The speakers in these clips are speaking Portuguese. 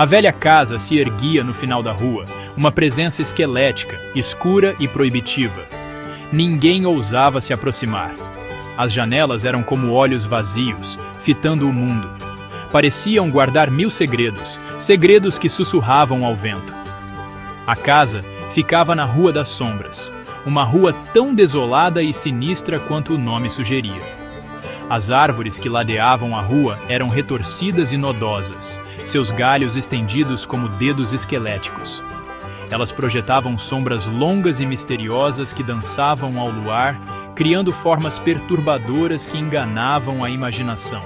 A velha casa se erguia no final da rua, uma presença esquelética, escura e proibitiva. Ninguém ousava se aproximar. As janelas eram como olhos vazios, fitando o mundo. Pareciam guardar 1000 segredos, segredos que sussurravam ao vento. A casa ficava na Rua das Sombras, uma rua tão desolada e sinistra quanto o nome sugeria. As árvores que ladeavam a rua eram retorcidas e nodosas, seus galhos estendidos como dedos esqueléticos. Elas projetavam sombras longas e misteriosas que dançavam ao luar, criando formas perturbadoras que enganavam a imaginação.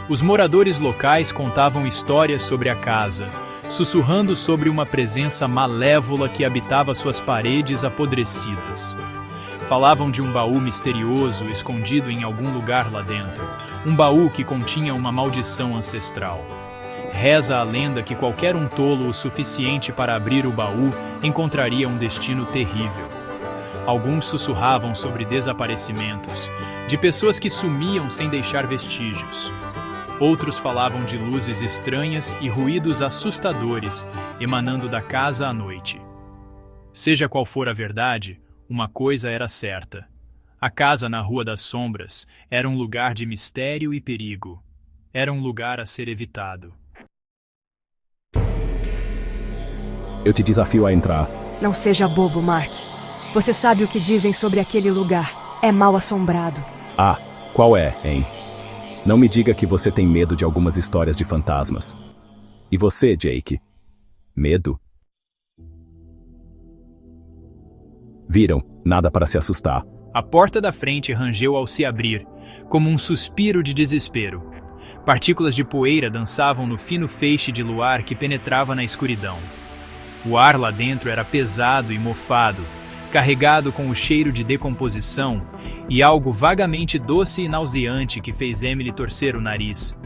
Os moradores locais contavam histórias sobre a casa, sussurrando sobre uma presença malévola que habitava suas paredes apodrecidas. Falavam de um baú misterioso escondido em algum lugar lá dentro, um baú que continha uma maldição ancestral. Reza a lenda que qualquer um tolo o suficiente para abrir o baú encontraria um destino terrível. Alguns sussurravam sobre desaparecimentos, de pessoas que sumiam sem deixar vestígios. Outros falavam de luzes estranhas e ruídos assustadores emanando da casa à noite. Seja qual for a verdade, uma coisa era certa. A casa na Rua das Sombras era um lugar de mistério e perigo. Era um lugar a ser evitado. Eu te desafio a entrar. Não seja bobo, Mark. Você sabe o que dizem sobre aquele lugar. É mal assombrado. Ah, qual é, hein? Não me diga que você tem medo de algumas histórias de fantasmas. E você, Jake? Medo? Viram? Nada para se assustar. A porta da frente rangeu ao se abrir, como um suspiro de desespero. Partículas de poeira dançavam no fino feixe de luar que penetrava na escuridão. O ar lá dentro era pesado e mofado, carregado com o cheiro de decomposição e algo vagamente doce e nauseante que fez Emily torcer o nariz.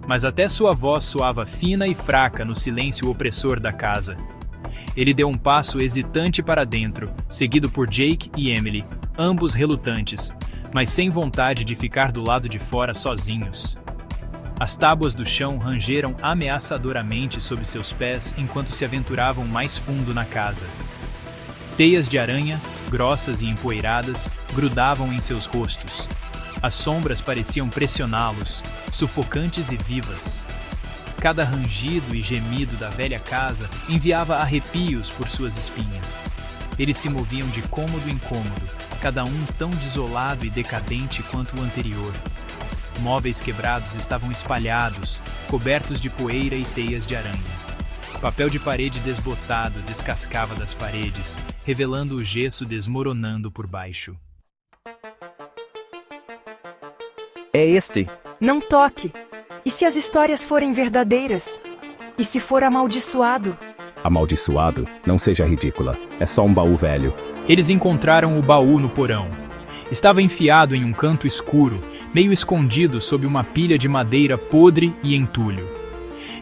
Mas até sua voz soava fina e fraca no silêncio opressor da casa. Ele deu um passo hesitante para dentro, seguido por Jake e Emily, ambos relutantes, mas sem vontade de ficar do lado de fora sozinhos. As tábuas do chão rangeram ameaçadoramente sob seus pés enquanto se aventuravam mais fundo na casa. Teias de aranha, grossas e empoeiradas, grudavam em seus rostos. As sombras pareciam pressioná-los, sufocantes e vivas. Cada rangido e gemido da velha casa enviava arrepios por suas espinhas. Eles se moviam de cômodo em cômodo, cada um tão desolado e decadente quanto o anterior. Móveis quebrados estavam espalhados, cobertos de poeira e teias de aranha. Papel de parede desbotado descascava das paredes, revelando o gesso desmoronando por baixo. É este. Não toque! E se as histórias forem verdadeiras? E se for amaldiçoado? Amaldiçoado? Não seja ridícula. É só um baú velho. Eles encontraram o baú no porão. Estava enfiado em um canto escuro, meio escondido sob uma pilha de madeira podre e entulho.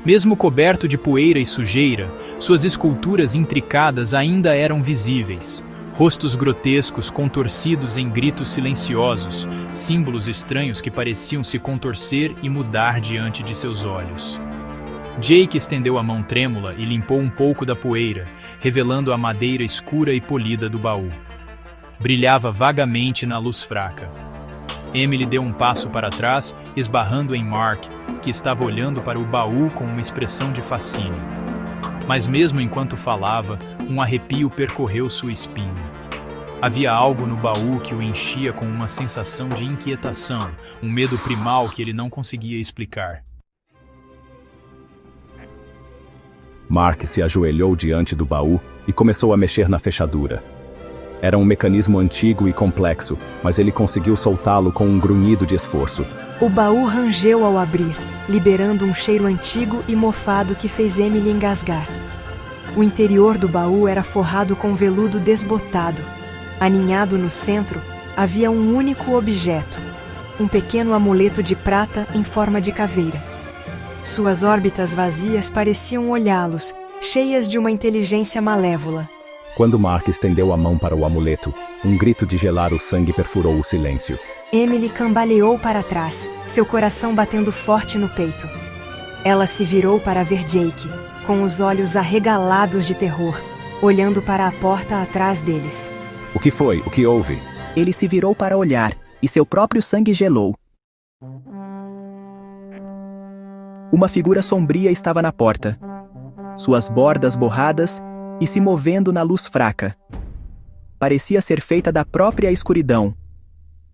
Mesmo coberto de poeira e sujeira, suas esculturas intricadas ainda eram visíveis. Rostos grotescos contorcidos em gritos silenciosos, símbolos estranhos que pareciam se contorcer e mudar diante de seus olhos. Jake estendeu a mão trêmula e limpou um pouco da poeira, revelando a madeira escura e polida do baú. Brilhava vagamente na luz fraca. Emily deu um passo para trás, esbarrando em Mark, que estava olhando para o baú com uma expressão de fascínio. Mas mesmo enquanto falava, um arrepio percorreu sua espinha. Havia algo no baú que o enchia com uma sensação de inquietação, um medo primal que ele não conseguia explicar. Mark se ajoelhou diante do baú e começou a mexer na fechadura. Era um mecanismo antigo e complexo, mas ele conseguiu soltá-lo com um grunhido de esforço. O baú rangeu ao abrir, liberando um cheiro antigo e mofado que fez Emily engasgar. O interior do baú era forrado com veludo desbotado. Aninhado no centro, havia um único objeto, um pequeno amuleto de prata em forma de caveira. Suas órbitas vazias pareciam olhá-los, cheias de uma inteligência malévola. Quando Mark estendeu a mão para o amuleto, um grito de gelar o sangue perfurou o silêncio. Emily cambaleou para trás, seu coração batendo forte no peito. Ela se virou para ver Jake, com os olhos arregalados de terror, olhando para a porta atrás deles. O que foi? O que houve? Ele se virou para olhar, e seu próprio sangue gelou. Uma figura sombria estava na porta, suas bordas borradas e se movendo na luz fraca. Parecia ser feita da própria escuridão.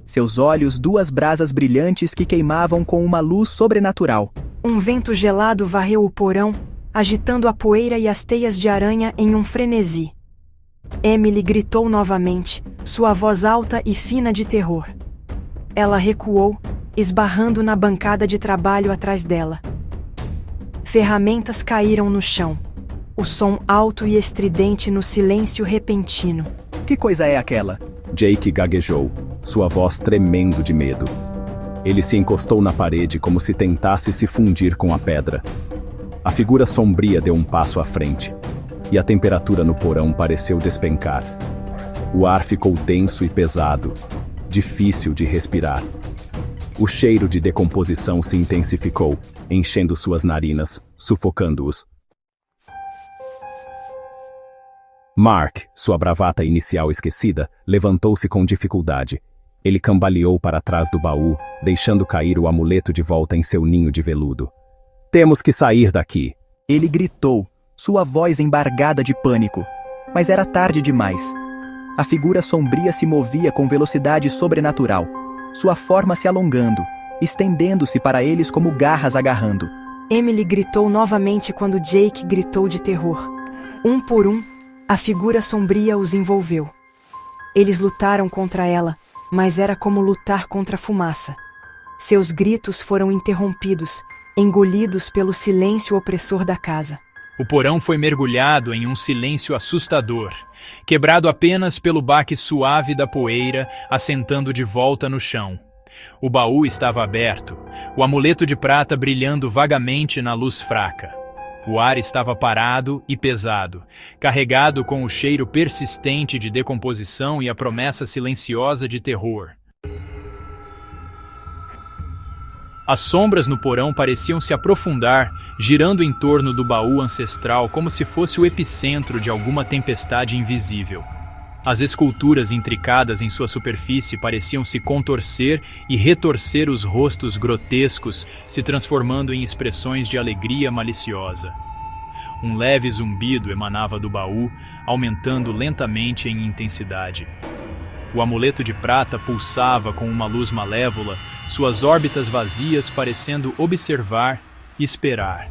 Seus olhos, duas brasas brilhantes que queimavam com uma luz sobrenatural. Um vento gelado varreu o porão, agitando a poeira e as teias de aranha em um frenesi. Emily gritou novamente, sua voz alta e fina de terror. Ela recuou, esbarrando na bancada de trabalho atrás dela. Ferramentas caíram no chão. O som alto e estridente no silêncio repentino. Que coisa é aquela? Jake gaguejou, sua voz tremendo de medo. Ele se encostou na parede como se tentasse se fundir com a pedra. A figura sombria deu um passo à frente, e a temperatura no porão pareceu despencar. O ar ficou denso e pesado, difícil de respirar. O cheiro de decomposição se intensificou, enchendo suas narinas, sufocando-os. Mark, sua bravata inicial esquecida, levantou-se com dificuldade. Ele cambaleou para trás do baú, deixando cair o amuleto de volta em seu ninho de veludo. Temos que sair daqui. Ele gritou, sua voz embargada de pânico. Mas era tarde demais. A figura sombria se movia com velocidade sobrenatural, sua forma se alongando, estendendo-se para eles como garras agarrando. Emily gritou novamente quando Jake gritou de terror. Um por um, a figura sombria os envolveu. Eles lutaram contra ela, mas era como lutar contra a fumaça. Seus gritos foram interrompidos, engolidos pelo silêncio opressor da casa. O porão foi mergulhado em um silêncio assustador, quebrado apenas pelo baque suave da poeira assentando de volta no chão. O baú estava aberto, o amuleto de prata brilhando vagamente na luz fraca. O ar estava parado e pesado, carregado com o cheiro persistente de decomposição e a promessa silenciosa de terror. As sombras no porão pareciam se aprofundar, girando em torno do baú ancestral como se fosse o epicentro de alguma tempestade invisível. As esculturas intricadas em sua superfície pareciam se contorcer e retorcer os rostos grotescos, se transformando em expressões de alegria maliciosa. Um leve zumbido emanava do baú, aumentando lentamente em intensidade. O amuleto de prata pulsava com uma luz malévola, suas órbitas vazias parecendo observar e esperar.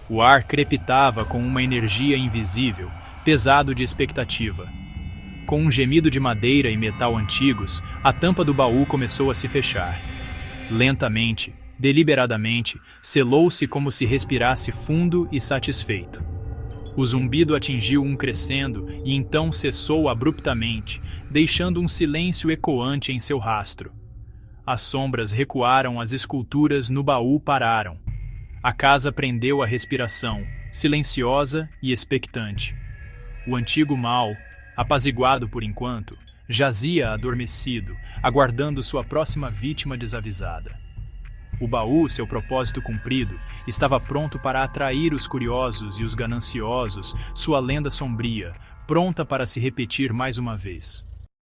O ar crepitava com uma energia invisível, pesado de expectativa. Com um gemido de madeira e metal antigos, a tampa do baú começou a se fechar. Lentamente, deliberadamente, selou-se como se respirasse fundo e satisfeito. O zumbido atingiu um crescendo e então cessou abruptamente, deixando um silêncio ecoante em seu rastro. As sombras recuaram, as esculturas no baú pararam. A casa prendeu a respiração, silenciosa e expectante. O antigo mal, apaziguado por enquanto, jazia adormecido, aguardando sua próxima vítima desavisada. O baú, seu propósito cumprido, estava pronto para atrair os curiosos e os gananciosos, sua lenda sombria, pronta para se repetir mais uma vez.